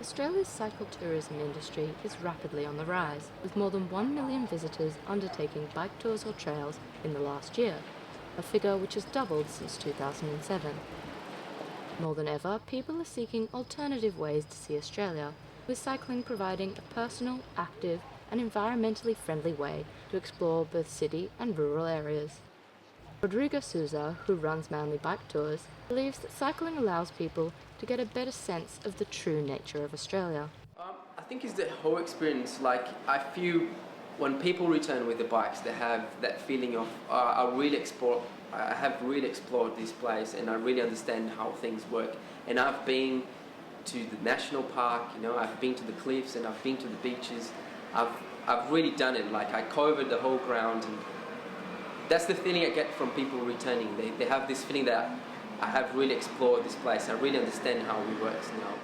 Australia's cycle tourism industry is rapidly on the rise, with more than 1 million visitors undertaking bike tours or trails in the last year, a figure which has doubled since 2007. More than ever, people are seeking alternative ways to see Australia, with cycling providing a personal, active and environmentally friendly way to explore both city and rural areas. Rodrigo Souza, who runs Manly Bike Tours, believes that cycling allows people to get a better sense of the true nature of Australia. I think it's the whole experience. Like, I feel when people return with the bikes, they have that feeling of I have really explored this place, and I really understand how things work. And I've been to the national park, I've been to the cliffs, and I've been to the beaches. I've really done it. Like, I covered the whole ground, and that's the feeling I get from people returning. They have this feeling that I have really explored this place. I really understand how it works now.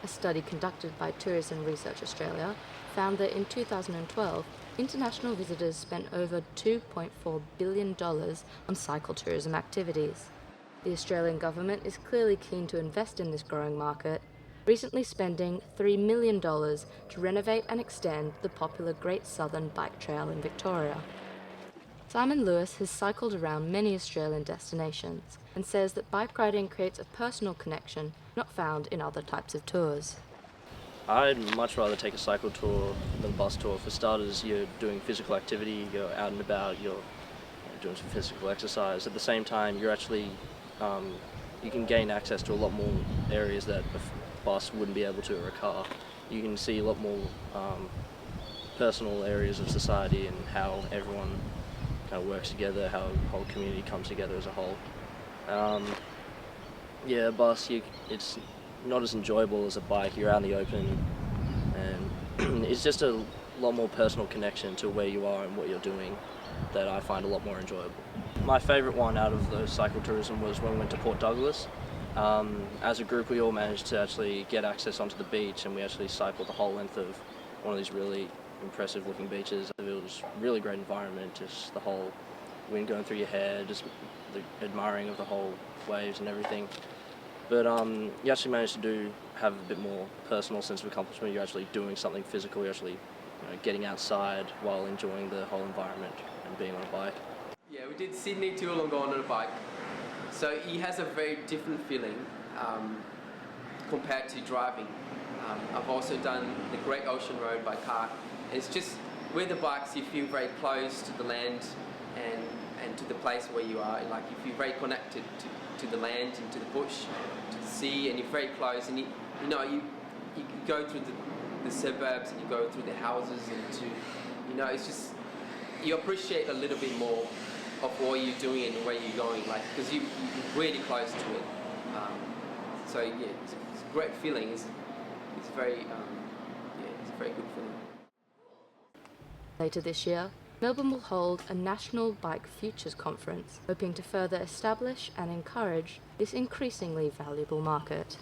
A study conducted by Tourism Research Australia found that in 2012, international visitors spent over $2.4 billion on cycle tourism activities. The Australian government is clearly keen to invest in this growing market, recently spending $3 million to renovate and extend the popular Great Southern Bike Trail in Victoria. Simon Lewis has cycled around many Australian destinations and says that bike riding creates a personal connection not found in other types of tours. I'd much rather take a cycle tour than a bus tour. For starters, you're doing physical activity, you're out and about, you're doing some physical exercise. At the same time, you're actually, you can gain access to a lot more areas that a bus wouldn't be able to, or a car. You can see a lot more personal areas of society and how everyone kind of works together, how the whole community comes together as a whole. A bus, it's not as enjoyable as a bike. You're out in the open, and it's just a lot more personal connection to where you are and what you're doing that I find a lot more enjoyable. My favourite one out of the cycle tourism was when we went to Port Douglas. As a group, we all managed to actually get access onto the beach, and we actually cycled the whole length of one of these really impressive looking beaches. It was a really great environment, just the whole wind going through your hair, just the admiring of the whole waves and everything. But you actually managed to have a bit more personal sense of accomplishment. You're actually doing something physical, you're actually getting outside while enjoying the whole environment and being on a bike. Yeah, we did Sydney to Wollongong on a bike. So it has a very different feeling compared to driving. I've also done the Great Ocean Road by car. It's just with the bikes you feel very close to the land and to the place where you are. Like, you feel very connected to the land and to the bush, to the sea, and you're very close. And you go through the suburbs, and you go through the houses, and it's just, you appreciate a little bit more of what you're doing and where you're going, like, because you're really close to it. It's a great feeling. It's a very good feeling. Later this year, Melbourne will hold a National Bike Futures Conference, hoping to further establish and encourage this increasingly valuable market.